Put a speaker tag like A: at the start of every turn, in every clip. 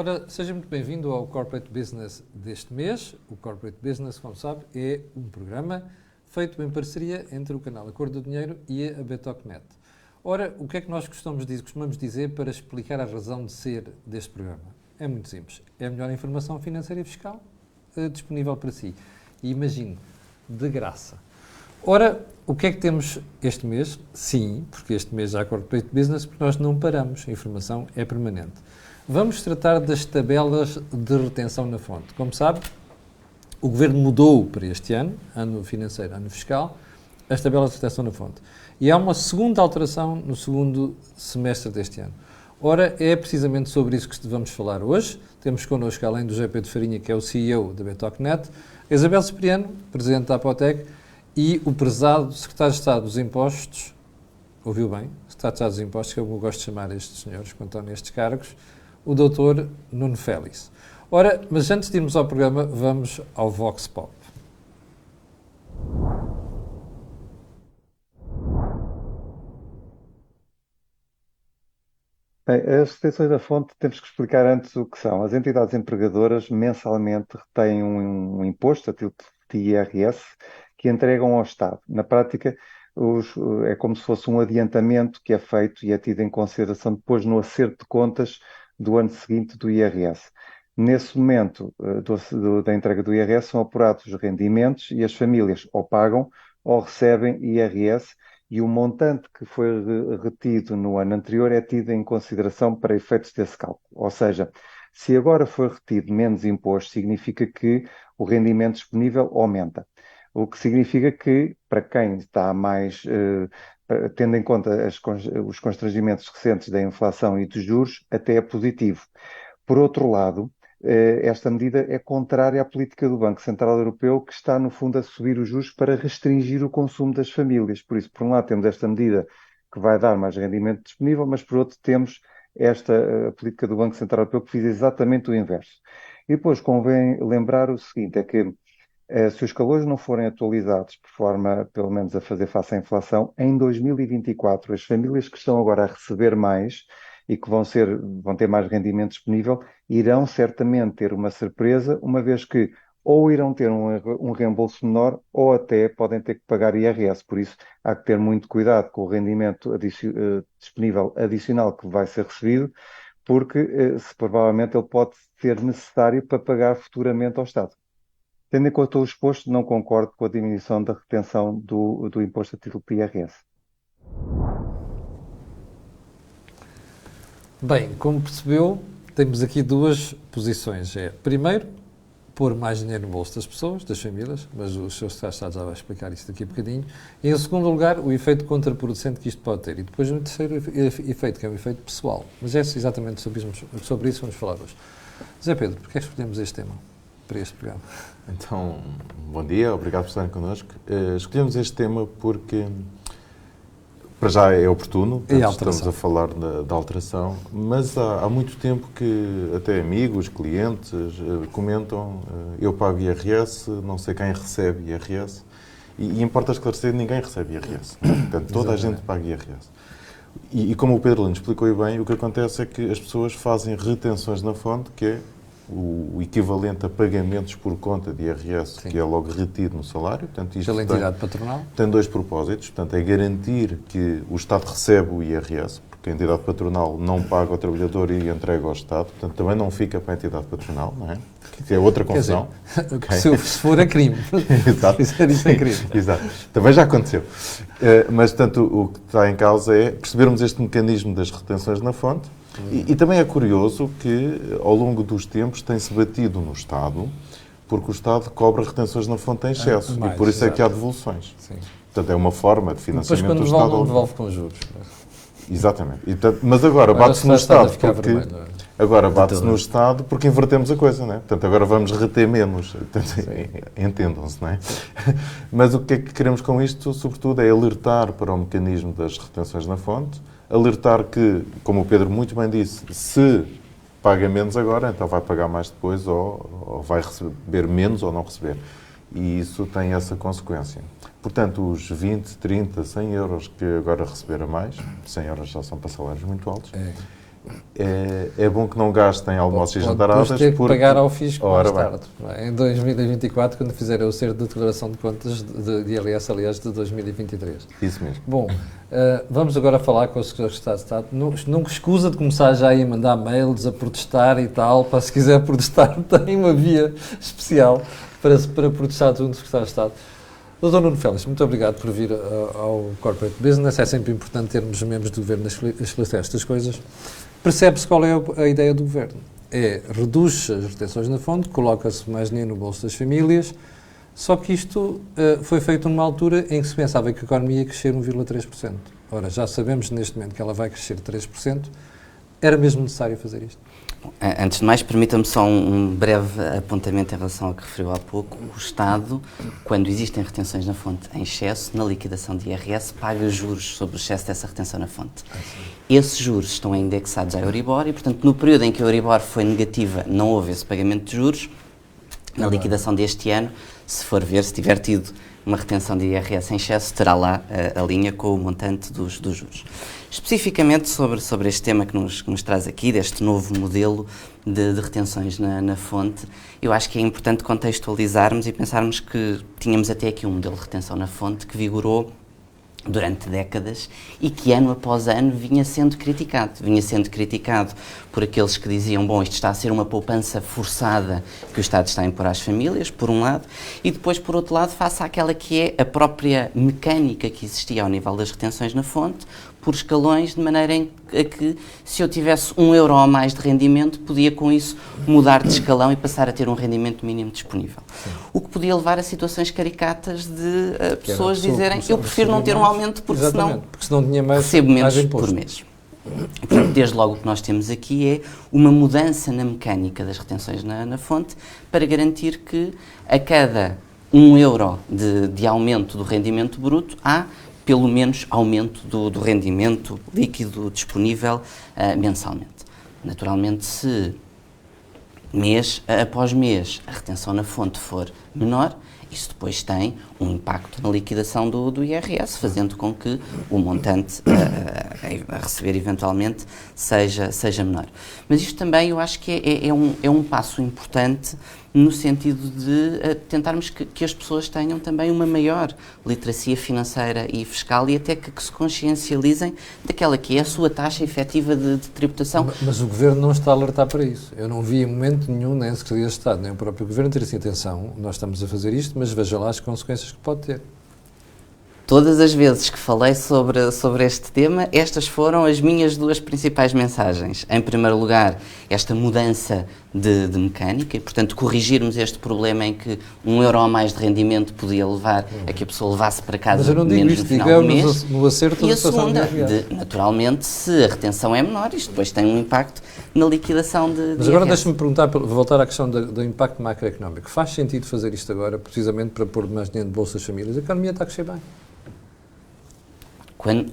A: Ora, seja muito bem-vindo ao Corporate Business deste mês. O Corporate Business, como sabe, é um programa feito em parceria entre o canal A Cor do Dinheiro e a Betocnet. Ora, o que é que nós costumamos dizer para explicar a razão de ser deste programa? É muito simples. É a melhor informação financeira e fiscal disponível para si. E imagine, de graça. Ora, o que é que temos este mês? Sim, porque este mês há Corporate Business, porque nós não paramos. A informação é permanente. Vamos tratar das tabelas de retenção na fonte. Como sabe, o Governo mudou para este ano financeiro, ano fiscal, as tabelas de retenção na fonte. E há uma segunda alteração no segundo semestre deste ano. Ora, é precisamente sobre isso que vamos falar hoje. Temos connosco, além do José Pedro Farinha, que é o CEO da Betocnet, a Isabel Cipriano, Presidente da Apotec, e o prezado Secretário de Estado dos Impostos, ouviu bem, Secretário de Estado dos Impostos, que eu gosto de chamar estes senhores quando estão nestes cargos, o Dr. Nuno Félix. Ora, mas antes de irmos ao programa, vamos ao Vox Pop.
B: Bem, as retenções da fonte temos que explicar antes o que são. As entidades empregadoras mensalmente retêm um imposto, a título de IRS, que entregam ao Estado. Na prática, é como se fosse um adiantamento que é feito e é tido em consideração depois no acerto de contas do ano seguinte do IRS. Nesse momento da entrega do IRS são apurados os rendimentos e as famílias ou pagam ou recebem IRS, e o montante que foi retido no ano anterior é tido em consideração para efeitos desse cálculo. Ou seja, se agora foi retido menos imposto, significa que o rendimento disponível aumenta. O que significa que, para quem está mais, tendo em conta os constrangimentos recentes da inflação e dos juros, até é positivo. Por outro lado, esta medida é contrária à política do Banco Central Europeu, que está, no fundo, a subir os juros para restringir o consumo das famílias. Por isso, por um lado, temos esta medida que vai dar mais rendimento disponível, mas, por outro, temos esta política do Banco Central Europeu que fez exatamente o inverso. E depois convém lembrar o seguinte, é que se os calores não forem atualizados por forma, pelo menos, a fazer face à inflação, em 2024, as famílias que estão agora a receber mais e que vão ter mais rendimento disponível, irão certamente ter uma surpresa, uma vez que ou irão ter um reembolso menor ou até podem ter que pagar IRS. Por isso, há que ter muito cuidado com o rendimento disponível adicional que vai ser recebido, porque provavelmente ele pode ser necessário para pagar futuramente ao Estado. Tendo em conta o exposto, não concordo com a diminuição da retenção do imposto a título de IRS.
A: Bem, como percebeu, temos aqui duas posições. Primeiro, pôr mais dinheiro no bolso das pessoas, das famílias, mas o Sr. Secretário de Estado já vai explicar isso daqui a bocadinho. E, em segundo lugar, o efeito contraproducente que isto pode ter. E depois um terceiro efeito, que é um efeito pessoal. Mas é exatamente sobre isso que vamos falar hoje. Zé Pedro, porquê é que escolhemos este tema para este programa?
C: Então, bom dia, obrigado por estarem connosco. Escolhemos este tema porque, para já, é oportuno, estamos a falar da alteração, mas há muito tempo que até amigos, clientes, comentam, eu pago IRS, não sei quem recebe IRS, e importa esclarecer, ninguém recebe IRS. Portanto, toda a gente paga IRS. E como o Pedro Lino explicou bem, o que acontece é que as pessoas fazem retenções na fonte, que é o equivalente a pagamentos por conta de IRS, sim, que é logo retido no salário. Portanto, isto
A: pela entidade patronal.
C: Tem dois propósitos. Portanto, é garantir que o Estado recebe o IRS, porque a entidade patronal não paga ao trabalhador e entrega ao Estado. Portanto, também não fica para a entidade patronal, não é? Que é outra confusão.
A: Okay. Se for é crime.
C: Exato.
A: Isso é crime.
C: Exato. Também já aconteceu. Mas, portanto, o que está em causa é percebermos este mecanismo das retenções na fonte. E também é curioso que, ao longo dos tempos, tem-se batido no Estado, porque o Estado cobra retenções na fonte em excesso, e por isso é que há devoluções. Sim. Portanto, é uma forma de financiamento do Estado.
A: Depois, quando devolve com juros.
C: Exatamente. Mas agora bate-se no Estado, agora bate-se no Estado porque invertemos a coisa, não é? Portanto, agora vamos reter menos. Portanto, entendam-se, não é? Mas o que é que queremos com isto, sobretudo, é alertar para o mecanismo das retenções na fonte, alertar que, como o Pedro muito bem disse, se paga menos agora, então vai pagar mais depois, ou vai receber menos ou não receber. E isso tem essa consequência. Portanto, os 20, 30, 100 euros que agora receber a mais, 100 euros já são para salários muito altos, é bom que não gastem almoços e jantaradas.
A: Depois ter que pagar ao fisco mais tarde.
C: Bem.
A: Em 2024, quando fizerem o certo de declaração de contas de IRS, aliás, de 2023.
C: Isso mesmo.
A: Bom, vamos agora falar com o Secretário de Estado. Não escusa de começar já aí a mandar mails, a protestar e tal, para se quiser protestar, tem uma via especial para protestar junto do Secretário de Estado. Dr. Nuno Félix, muito obrigado por vir ao Corporate Business. É sempre importante termos membros do Governo a esclarecer estas coisas. Percebe-se qual é a ideia do Governo. Reduz as retenções na fonte, coloca-se mais dinheiro no bolso das famílias, só que isto foi feito numa altura em que se pensava que a economia ia crescer 1,3%. Ora, já sabemos neste momento que ela vai crescer 3%. Era mesmo necessário fazer isto?
D: Antes de mais, permita-me só um breve apontamento em relação ao que referiu há pouco. O Estado, quando existem retenções na fonte em excesso, na liquidação de IRS, paga juros sobre o excesso dessa retenção na fonte. Esses juros estão indexados à Euribor e, portanto, no período em que a Euribor foi negativa, não houve esse pagamento de juros. Na liquidação deste ano, se for ver, se tiver tido uma retenção de IRS em excesso, terá lá a linha com o montante dos juros. Especificamente sobre este tema que nos traz aqui, deste novo modelo de retenções na fonte, eu acho que é importante contextualizarmos e pensarmos que tínhamos até aqui um modelo de retenção na fonte que vigorou durante décadas e que ano após ano vinha sendo criticado por aqueles que diziam, bom, isto está a ser uma poupança forçada que o Estado está a impor às famílias, por um lado, e depois, por outro lado, face àquela que é a própria mecânica que existia ao nível das retenções na fonte, por escalões, de maneira a que, se eu tivesse €1 a mais de rendimento, podia com isso mudar de escalão e passar a ter um rendimento mínimo disponível. Sim. O que podia levar a situações caricatas de pessoas dizerem, eu prefiro não ter um aumento porque senão
A: tinha mais,
D: recebo menos por mês. Portanto, desde logo o que nós temos aqui é uma mudança na mecânica das retenções na fonte para garantir que a cada €1 de aumento do rendimento bruto há pelo menos aumento do rendimento líquido disponível mensalmente. Naturalmente, se mês após mês a retenção na fonte for menor, isso depois tem um impacto na liquidação do IRS, fazendo com que o montante a receber eventualmente seja menor. Mas isto também eu acho que é um passo importante no sentido de tentarmos que as pessoas tenham também uma maior literacia financeira e fiscal e até que se consciencializem daquela que é a sua taxa efetiva de tributação.
A: Mas o Governo não está a alertar para isso. Eu não vi em momento nenhum, nem a Secretaria de Estado, nem o próprio Governo ter assim, atenção, nós estamos a fazer isto, mas veja lá as consequências que pode ter.
D: Todas as vezes que falei sobre este tema, estas foram as minhas duas principais mensagens. Em primeiro lugar, esta mudança de mecânica e, portanto, corrigirmos este problema em que €1 a mais de rendimento podia levar a que a pessoa levasse para casa menos no final do mês.
A: No acerto
D: e a segunda, naturalmente, se a retenção é menor, isto depois tem um impacto na liquidação de
A: Mas agora deixa-me perguntar, voltar à questão do impacto macroeconómico. Faz sentido fazer isto agora, precisamente para pôr mais dinheiro de bolsa das famílias? A economia está a crescer bem.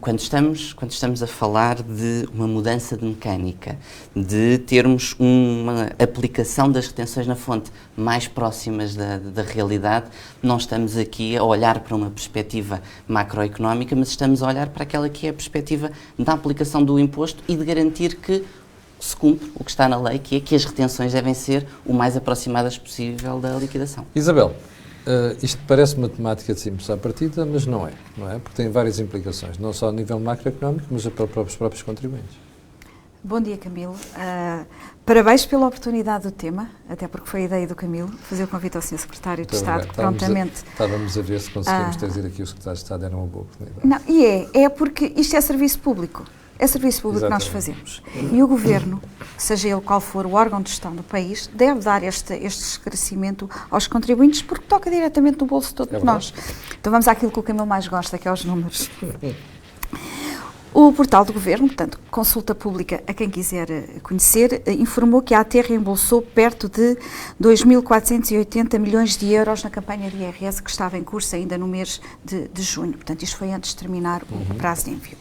D: Quando estamos a falar de uma mudança de mecânica, de termos uma aplicação das retenções na fonte mais próximas da realidade, não estamos aqui a olhar para uma perspectiva macroeconómica, mas estamos a olhar para aquela que é a perspectiva da aplicação do imposto e de garantir que se cumpre o que está na lei, que é que as retenções devem ser o mais aproximadas possível da liquidação.
A: Isabel, isto parece matemática de simples à partida, mas não é? Porque tem várias implicações, não só a nível macroeconómico, mas para os próprios contribuintes.
E: Bom dia, Camilo. Parabéns pela oportunidade do tema, até porque foi a ideia do Camilo, fazer o convite ao Sr. Secretário de Estado, que prontamente...
A: Estávamos a ver se conseguimos trazer aqui o Secretário de Estado, era uma boa oportunidade.
E: Não, e é porque isto é serviço público. É serviço público que nós fazemos. E o Governo, seja ele qual for o órgão de gestão do país, deve dar este esclarecimento aos contribuintes, porque toca diretamente no bolso de todos nós. Então vamos àquilo que o Camilo mais gosta, que é os números. O portal do Governo, portanto, consulta pública a quem quiser conhecer, informou que a AT reembolsou perto de 2.480 milhões de euros na campanha de IRS que estava em curso ainda no mês de junho. Portanto, isto foi antes de terminar o prazo de envio.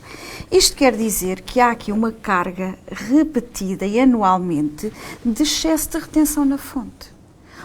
E: Isto quer dizer que há aqui uma carga repetida e anualmente de excesso de retenção na fonte.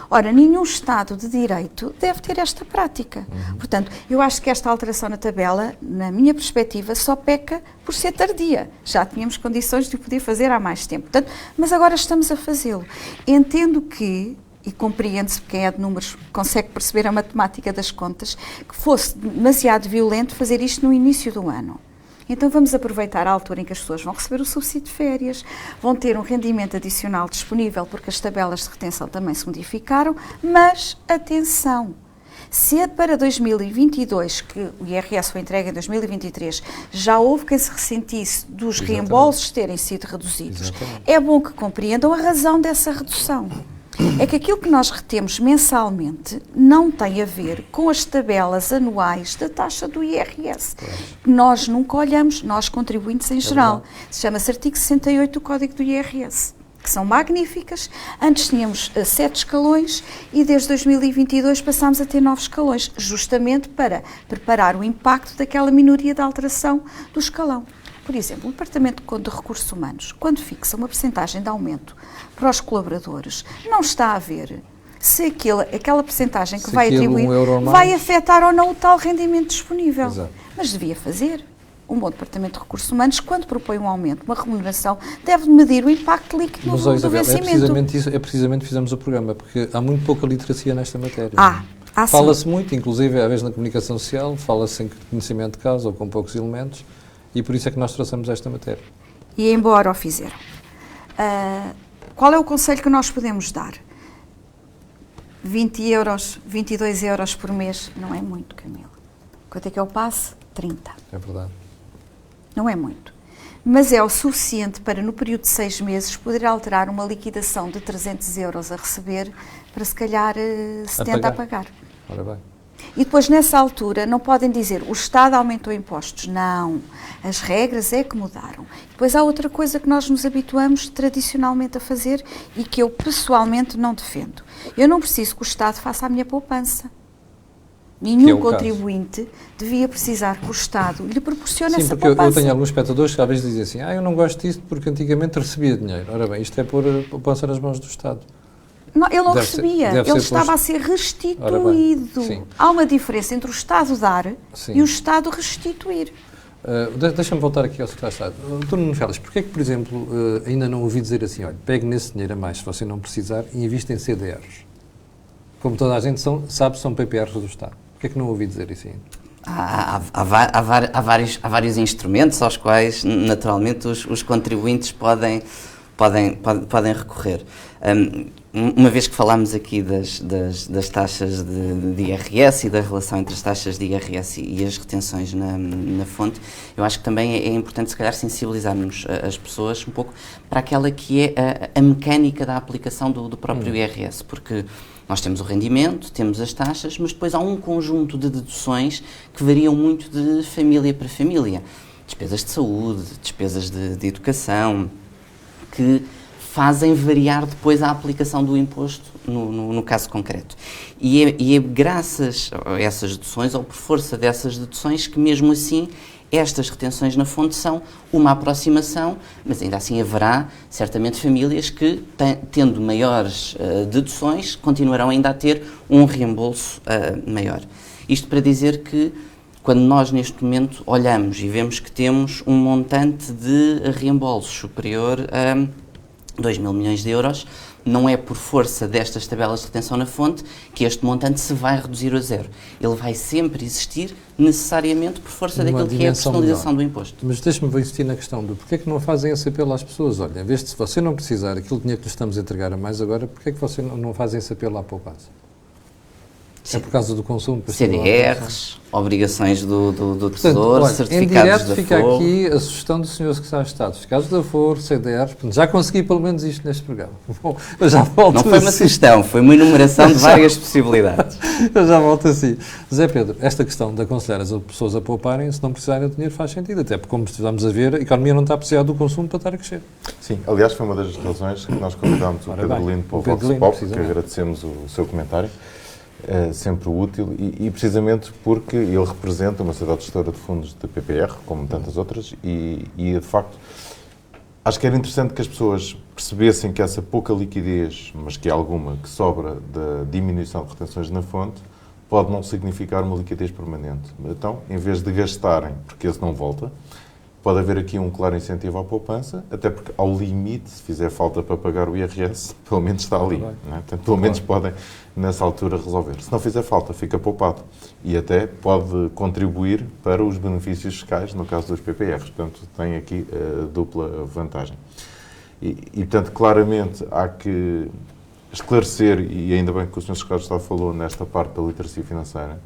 E: Ora, nenhum Estado de Direito deve ter esta prática. Portanto, eu acho que esta alteração na tabela, na minha perspectiva, só peca por ser tardia. Já tínhamos condições de o poder fazer há mais tempo. Portanto, mas agora estamos a fazê-lo. Entendo que, e compreende-se, quem é de números consegue perceber a matemática das contas, que fosse demasiado violento fazer isto no início do ano. Então vamos aproveitar a altura em que as pessoas vão receber o subsídio de férias, vão ter um rendimento adicional disponível porque as tabelas de retenção também se modificaram, mas atenção, se é para 2022, que o IRS foi entregue em 2023, já houve quem se ressentisse dos reembolsos terem sido reduzidos, é bom que compreendam a razão dessa redução. É que aquilo que nós retemos mensalmente não tem a ver com as tabelas anuais da taxa do IRS. Nós nunca olhamos, nós contribuintes em geral. Chama-se artigo 68 do Código do IRS, que são magníficas. Antes tínhamos 7 escalões e desde 2022 passámos a ter 9 escalões, justamente para preparar o impacto daquela minoria de alteração do escalão. Por exemplo, o Departamento de Recursos Humanos, quando fixa uma percentagem de aumento para os colaboradores, não está a ver se aquela percentagem que vai atribuir vai afetar ou não o tal rendimento disponível.
A: Exato.
E: Mas devia fazer. Um bom Departamento de Recursos Humanos, quando propõe um aumento, uma remuneração, deve medir o impacto líquido do vencimento.
A: É precisamente fizemos o programa, porque há muito pouca literacia nesta matéria.
E: Fala-se
A: muito, inclusive, às vezes na comunicação social, fala-se em conhecimento de causa ou com poucos elementos, e por isso é que nós trouxemos esta matéria.
E: E embora o fizeram. Qual é o conselho que nós podemos dar? 20 euros, 22 euros por mês não é muito, Camila. Quanto é que eu passo? 30.
A: É verdade.
E: Não é muito. Mas é o suficiente para, no período de 6 meses, poder alterar uma liquidação de 300 euros a receber para, se calhar, 70 a pagar.
A: Ora bem.
E: E depois, nessa altura, não podem dizer o Estado aumentou impostos. Não. As regras é que mudaram. Depois há outra coisa que nós nos habituamos tradicionalmente a fazer e que eu pessoalmente não defendo. Eu não preciso que o Estado faça a minha poupança. Nenhum contribuinte devia precisar que o Estado lhe proporcione essa poupança. Sim,
A: porque eu tenho alguns espectadores que às vezes dizem assim, eu não gosto disto porque antigamente recebia dinheiro. Ora bem, isto é pôr a poupança nas mãos do Estado.
E: Não, ele não recebia, ele estava a ser restituído. Há uma diferença entre o Estado dar e o Estado restituir.
A: Deixa-me voltar aqui ao Secretário de Estado. Dr. Nuno Félix, porquê é que, por exemplo, ainda não ouvi dizer assim, olha, pegue nesse dinheiro a mais, se você não precisar, e invista em CDRs? Como toda a gente sabe, são PPRs do Estado. Porquê é que não ouvi dizer isso ainda?
D: Há vários instrumentos aos quais, naturalmente, os contribuintes podem recorrer. Uma vez que falámos aqui das taxas de IRS e da relação entre as taxas de IRS e as retenções na fonte, eu acho que também é importante, se calhar, sensibilizarmos as pessoas um pouco para aquela que é a mecânica da aplicação do próprio IRS, porque nós temos o rendimento, temos as taxas, mas depois há um conjunto de deduções que variam muito de família para família. Despesas de saúde, despesas de educação, que fazem variar depois a aplicação do imposto no caso concreto. E é graças a essas deduções, ou por força dessas deduções, que mesmo assim estas retenções na fonte são uma aproximação, mas ainda assim haverá certamente famílias que, tendo maiores deduções, continuarão ainda a ter um reembolso maior. Isto para dizer que, quando nós neste momento olhamos e vemos que temos um montante de reembolso superior a 2 mil milhões de euros, não é por força destas tabelas de retenção na fonte que este montante se vai reduzir a zero. Ele vai sempre existir, necessariamente, por força daquilo que é a personalização do imposto.
A: Mas deixe-me insistir na questão do porquê é que não fazem esse apelo às pessoas? Olha, em vez de você não precisar aquilo dinheiro que lhe estamos a entregar a mais agora, porquê é que você não fazem esse apelo à poupança? É por causa do consumo?
D: CDRs, obrigações do Tesouro, certificados da
A: fica aqui a sugestão do Sr. Secretário de Estado. Certificados da Foro, CDRs, já consegui pelo menos isto neste programa. Bom, eu já volto
D: Não foi uma sugestão, foi uma enumeração de várias possibilidades.
A: Eu já volto assim. José Pedro, esta questão de aconselhar as pessoas a pouparem, se não precisarem de dinheiro, faz sentido. Até porque, como estamos a ver, a economia não está a precisar do consumo para estar a crescer.
C: Sim, aliás, foi uma das razões que nós convidámos o Pedro Lino para o Vox Pop, que agradecemos o seu comentário. Sempre útil e precisamente porque ele representa uma sociedade gestora de fundos de PPR, como tantas outras, e de facto acho que era interessante que as pessoas percebessem que essa pouca liquidez, mas que é alguma, que sobra da diminuição de retenções na fonte, pode não significar uma liquidez permanente. Então, em vez de gastarem, porque esse não volta, pode haver aqui um claro incentivo à poupança, até porque, ao limite, se fizer falta para pagar o IRS, pelo menos está ali. Não é? Portanto, pelo menos podem, nessa altura, resolver. Se não fizer falta, fica poupado. E até pode contribuir para os benefícios fiscais, no caso dos PPRs. Portanto, tem aqui dupla vantagem. E, portanto, claramente, há que esclarecer, e ainda bem que o Sr. Secretário de Estado falou nesta parte da literacia financeira.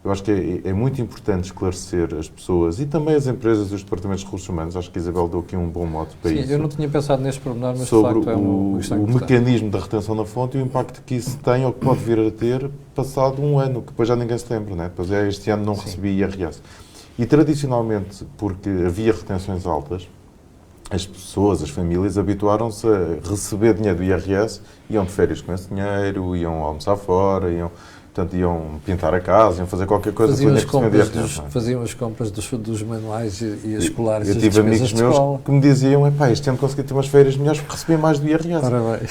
C: Eu acho que é muito importante esclarecer as pessoas e também as empresas e os departamentos de recursos humanos. Acho que a Isabel deu aqui um bom mote para isso.
A: Sim, eu não tinha pensado neste pormenor, mas
C: sobre
A: de facto é uma questão importante.
C: mecanismo da retenção na fonte e o impacto que isso tem ou que pode vir a ter passado um ano, que depois já ninguém se lembra, né? Depois este ano não recebi IRS. E tradicionalmente, porque havia retenções altas, as pessoas, as famílias, habituaram-se a receber dinheiro do IRS, iam de férias com esse dinheiro, iam almoçar fora, iam pintar a casa, iam fazer qualquer coisa.
A: Faziam as compras dos manuais e escolares.
C: Eu tive amigos meus que me diziam, este ano consegui ter umas férias melhores porque recebia mais do IRS.
A: Ora bem.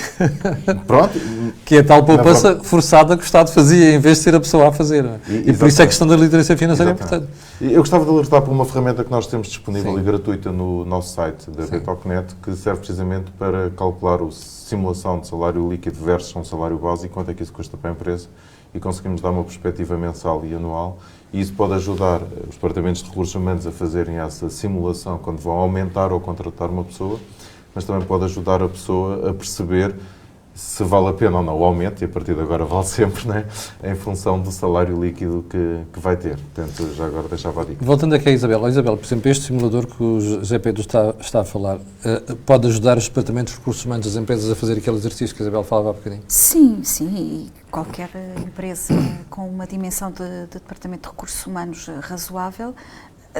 C: Pronto.
A: Que é a tal poupança forçada que o Estado fazia, em vez de ser a pessoa a fazer. E por isso é a questão da literacia financeira é importante.
C: Eu gostava de alertar para uma ferramenta que nós temos disponível e gratuita no nosso site da Betocnet, que serve precisamente para calcular a simulação de salário líquido versus um salário básico, quanto é que isso custa para a empresa, e conseguimos dar uma perspectiva mensal e anual, e isso pode ajudar os departamentos de recursos humanos a fazerem essa simulação quando vão aumentar ou contratar uma pessoa, mas também pode ajudar a pessoa a perceber se vale a pena ou não o aumento, e a partir de agora vale sempre, né? Em função do salário líquido que vai ter. Portanto, já agora deixava a dica.
A: Voltando aqui à Isabel. Isabel, por exemplo, este simulador que o José Pedro está a falar, pode ajudar os departamentos de recursos humanos das empresas a fazer aquele exercício que a Isabel falava há bocadinho?
E: Sim, e qualquer empresa com uma dimensão de departamento de recursos humanos razoável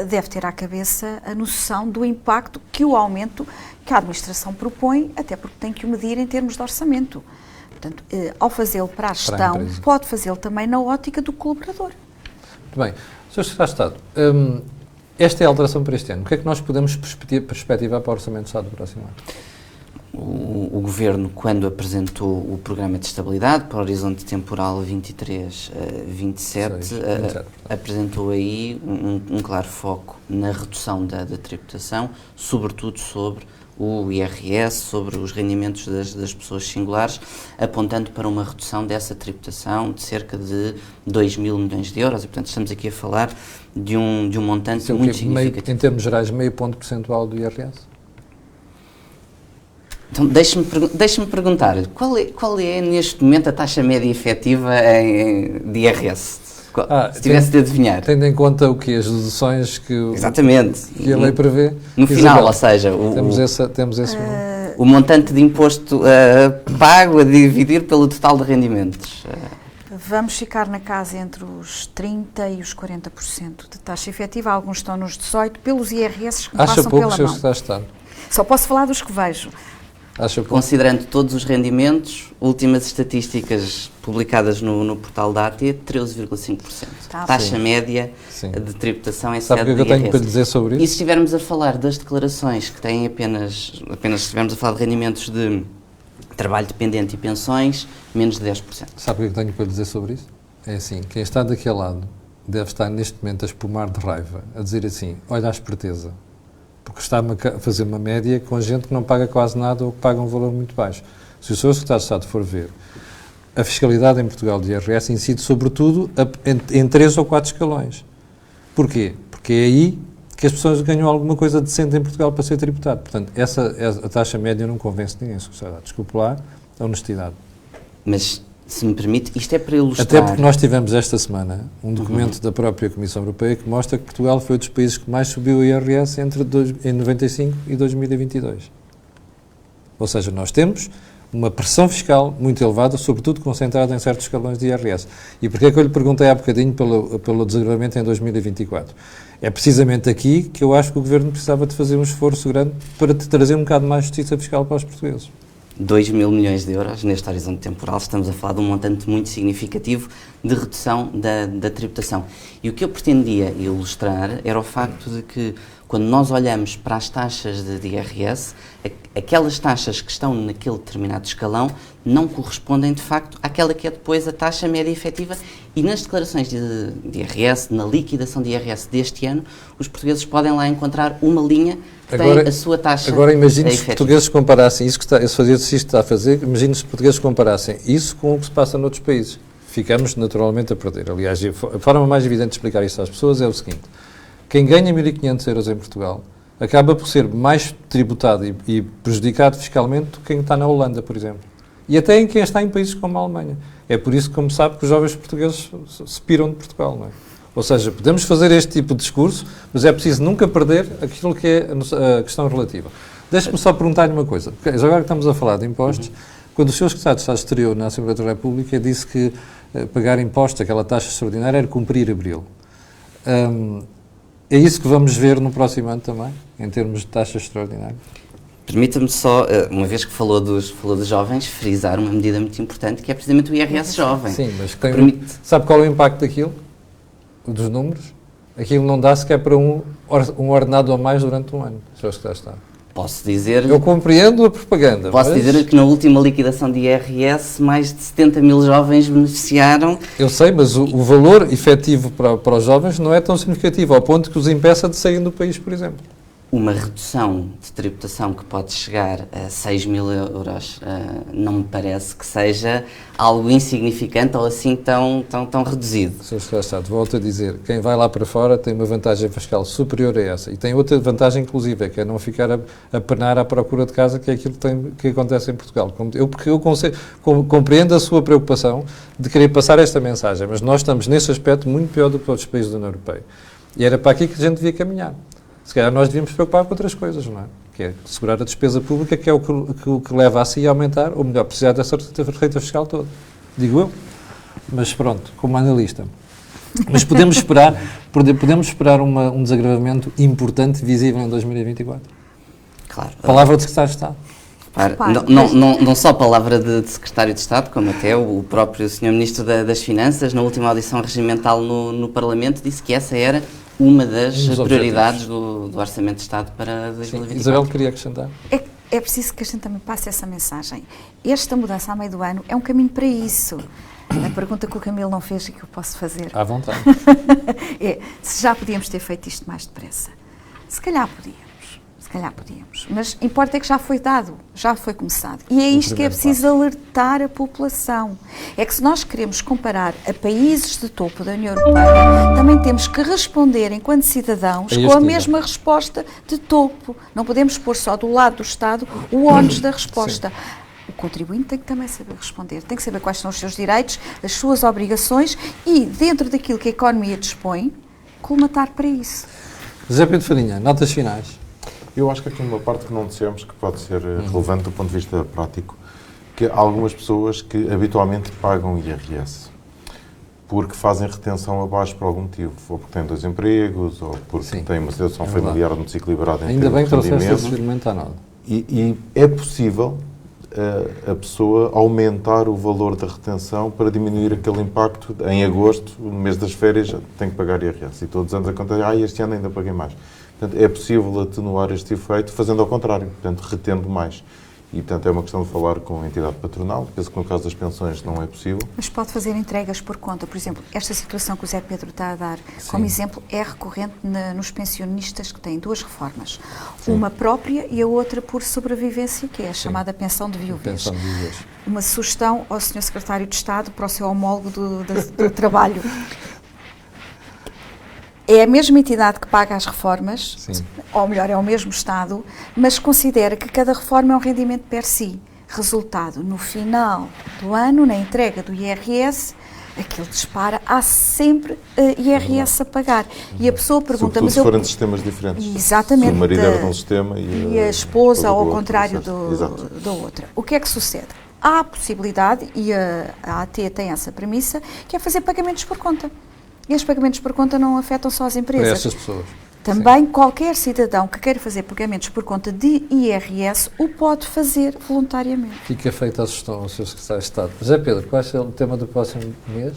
E: deve ter à cabeça a noção do impacto que o aumento que a administração propõe, até porque tem que o medir em termos de orçamento. Portanto, ao fazê-lo para a gestão, pode fazê-lo também na ótica do colaborador.
A: Muito bem. Sr. Secretário de Estado, esta é a alteração para este ano. O que é que nós podemos perspectivar para o Orçamento do Estado do próximo ano?
D: O Governo, quando apresentou o Programa de Estabilidade para o horizonte temporal 23-27, apresentou aí um claro foco na redução da tributação, sobretudo sobre o IRS, sobre os rendimentos das pessoas singulares, apontando para uma redução dessa tributação de cerca de 2 mil milhões de euros. E, portanto, estamos aqui a falar de um montante muito significativo.
A: Em termos gerais, meio ponto percentual do IRS?
D: Então, deixe-me perguntar, qual é neste momento a taxa média efetiva de IRS? Se tivesse de adivinhar.
A: Tendo em conta o que? As deduções que a lei prevê?
D: No final, ou seja...
A: Temos esse
D: o montante de imposto pago a dividir pelo total de rendimentos.
E: Vamos ficar na casa entre os 30% e os 40% de taxa efetiva. Alguns estão nos 18% pelos IRS que passam pela mão.
A: Acha pouco,
E: Só posso falar dos que vejo.
D: Considerando todos os rendimentos, últimas estatísticas publicadas no portal da AT, 13,5%. Taxa média de tributação em sede de IRS.
A: Sabe o que eu tenho para lhe dizer sobre isso?
D: E se estivermos a falar das declarações que têm apenas se estivermos a falar de rendimentos de trabalho dependente e pensões, menos de 10%.
A: Sabe o que eu tenho para lhe dizer sobre isso? É assim, quem está daquele lado deve estar neste momento a espumar de raiva, a dizer assim, olha a esperteza. Porque está-me a fazer uma média com gente que não paga quase nada ou que paga um valor muito baixo. Se o Sr. Secretário de Estado for ver, a fiscalidade em Portugal de IRS incide sobretudo em 3 ou 4 escalões. Porquê? Porque é aí que as pessoas ganham alguma coisa decente em Portugal para ser tributado. Portanto, a taxa média não convence ninguém, Sr. Secretário. Desculpe lá, a honestidade.
D: Mas, se me permite, isto é para ilustrar...
A: Até porque nós tivemos esta semana um documento da própria Comissão Europeia que mostra que Portugal foi um dos países que mais subiu o IRS em 95 e 2022. Ou seja, nós temos uma pressão fiscal muito elevada, sobretudo concentrada em certos escalões de IRS. E porquê é que eu lhe perguntei há bocadinho pelo desagravamento em 2024? É precisamente aqui que eu acho que o Governo precisava de fazer um esforço grande para trazer um bocado mais justiça fiscal para os portugueses.
D: 2 mil milhões de euros neste horizonte temporal, estamos a falar de um montante muito significativo de redução da tributação. E o que eu pretendia ilustrar era o facto de que Quando nós olhamos para as taxas de IRS, aquelas taxas que estão naquele determinado escalão não correspondem, de facto, àquela que é depois a taxa média efetiva. E nas declarações de IRS, na liquidação de IRS deste ano, os portugueses podem lá encontrar uma linha que tem a sua taxa.
A: Agora imagine se os portugueses comparassem isso esse exercício que está a fazer, imagine se os portugueses comparassem isso com o que se passa noutros países. Ficamos naturalmente a perder. Aliás, a forma mais evidente de explicar isto às pessoas é o seguinte: quem ganha 1.500 euros em Portugal acaba por ser mais tributado e prejudicado fiscalmente do que quem está na Holanda, por exemplo. E até em quem está em países como a Alemanha. É por isso que, como sabe, que os jovens portugueses se piram de Portugal, não é? Ou seja, podemos fazer este tipo de discurso, mas é preciso nunca perder aquilo que é a questão relativa. Deixe-me só perguntar-lhe uma coisa. Agora que estamos a falar de impostos, quando o Sr. Secretário de Estado exterior na Assembleia da República disse que pagar impostos, aquela taxa extraordinária, era cumprir abril. É isso que vamos ver no próximo ano também, em termos de taxa extraordinária?
D: Permita-me só, uma vez que falou dos jovens, frisar uma medida muito importante, que é precisamente o IRS jovem.
A: Sim, mas sabe qual é o impacto daquilo? Dos números? Aquilo não dá sequer para um ordenado a mais durante um ano, Sr. Secretário de Estado.
D: Posso dizer...
A: Eu compreendo a propaganda.
D: Posso dizer que na última liquidação de IRS, mais de 70 mil jovens beneficiaram.
A: Eu sei, mas o valor efetivo para os jovens não é tão significativo, ao ponto que os impeça de saírem do país, por exemplo.
D: Uma redução de tributação que pode chegar a 6 mil euros não me parece que seja algo insignificante ou assim tão reduzido.
A: Sr. Secretário de Estado, volto a dizer, quem vai lá para fora tem uma vantagem fiscal superior a essa. E tem outra vantagem, inclusive, que é não ficar a penar à procura de casa, que é aquilo que acontece em Portugal. Porque eu compreendo a sua preocupação de querer passar esta mensagem, mas nós estamos, nesse aspecto, muito pior do que outros países da União Europeia. E era para aqui que a gente devia caminhar. Se calhar nós devíamos preocupar com outras coisas, não é? Que é segurar a despesa pública, que é o que leva a si a aumentar, ou melhor, precisar dessa receita fiscal toda. Digo eu. Mas pronto, como analista. Mas podemos esperar um desagravamento importante, visível em 2024?
D: Claro.
A: Palavra do Secretário de Estado.
D: Não só palavra de Secretário de Estado, como até o próprio Sr. Ministro das Finanças, na última audição regimental no Parlamento, disse que essa era uma das prioridades do Orçamento de Estado para 2024.
A: Sim, Isabel queria acrescentar.
E: É preciso que a gente também passe essa mensagem. Esta mudança a meio do ano é um caminho para isso. A pergunta que o Camilo não fez e que eu posso fazer.
A: À vontade.
E: Se já podíamos ter feito isto mais depressa. Se calhar podíamos. Mas importa é que já foi dado, já foi começado. E é isto que é preciso alertar a população. É que se nós queremos comparar a países de topo da União Europeia, também temos que responder, enquanto cidadãos, com a mesma resposta de topo. Não podemos pôr só do lado do Estado o ónus da resposta. Sim. O contribuinte tem que também saber responder, tem que saber quais são os seus direitos, as suas obrigações e, dentro daquilo que a economia dispõe, colmatar para isso.
A: José Pedro Farinha, notas finais.
C: Eu acho que aqui uma parte que não dissemos, que pode ser relevante do ponto de vista prático, que há algumas pessoas que habitualmente pagam IRS porque fazem retenção abaixo por algum motivo, ou porque têm 2 empregos, ou porque têm uma situação familiar muito desequilibrada em
A: Ainda bem que trouxeste
C: rendimentos.
A: esse argumento à nota.
C: E é possível a pessoa aumentar o valor da retenção para diminuir aquele impacto. Em agosto, no mês das férias, tem que pagar IRS. E todos os anos acontece, este ano ainda paguei mais. Portanto, é possível atenuar este efeito fazendo ao contrário, portanto, retendo mais. E, portanto, é uma questão de falar com a entidade patronal. Penso que no caso das pensões não é possível.
E: Mas pode fazer entregas por conta. Por exemplo, esta situação que o Zé Pedro está a dar como exemplo é recorrente nos pensionistas que têm 2 reformas. Sim. Uma própria e a outra por sobrevivência, que é a chamada pensão de viuvez. Uma sugestão ao Sr. Secretário de Estado para o seu homólogo do trabalho. É a mesma entidade que paga as reformas, sim, ou melhor, é o mesmo Estado, mas considera que cada reforma é um rendimento per si. Resultado, no final do ano, na entrega do IRS, aquilo dispara, há sempre IRS a pagar. E a pessoa pergunta...
C: Mas se forem de sistemas diferentes.
E: Exatamente.
C: Se o marido era de um sistema
E: e a esposa, ao contrário da outra. O que é que sucede? Há a possibilidade, e a AT tem essa premissa, que é fazer pagamentos por conta. E os pagamentos por conta não afetam só as empresas.
A: Para essas pessoas.
E: Também qualquer cidadão que queira fazer pagamentos por conta de IRS o pode fazer voluntariamente.
A: Fica feita a sugestão ao Sr. Secretário de Estado. José Pedro, qual é o tema do próximo mês?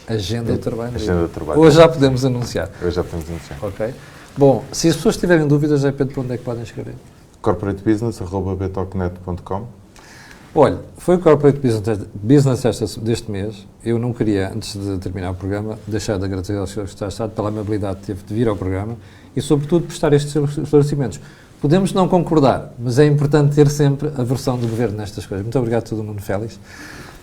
A: Agenda do trabalho.
C: Agenda do trabalho.
A: Hoje já podemos anunciar.
C: Hoje já podemos anunciar.
A: Ok. Bom, se as pessoas tiverem dúvidas, Pedro, para onde é que podem escrever?
C: corporatebusiness@betocnet.com.
A: Olha, foi o Corporate Business deste mês. Eu não queria, antes de terminar o programa, deixar de agradecer ao Sr. Secretário de Estado pela amabilidade que teve de vir ao programa e, sobretudo, prestar estes esclarecimentos. Podemos não concordar, mas é importante ter sempre a versão do Governo nestas coisas. Muito obrigado a todo mundo, Félix.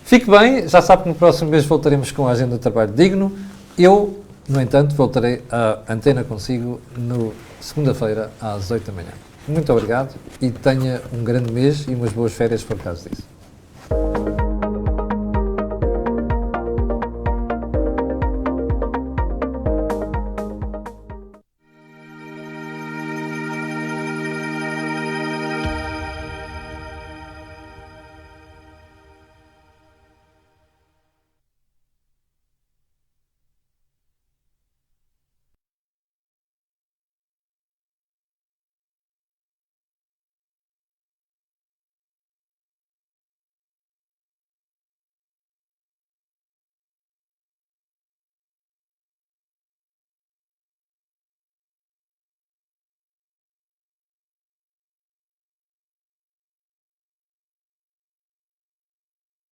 A: Fique bem, já sabe que no próximo mês voltaremos com a agenda de trabalho digno. Eu, no entanto, voltarei à antena consigo no segunda-feira às 8 da manhã. Muito obrigado e tenha um grande mês e umas boas férias por causa disso.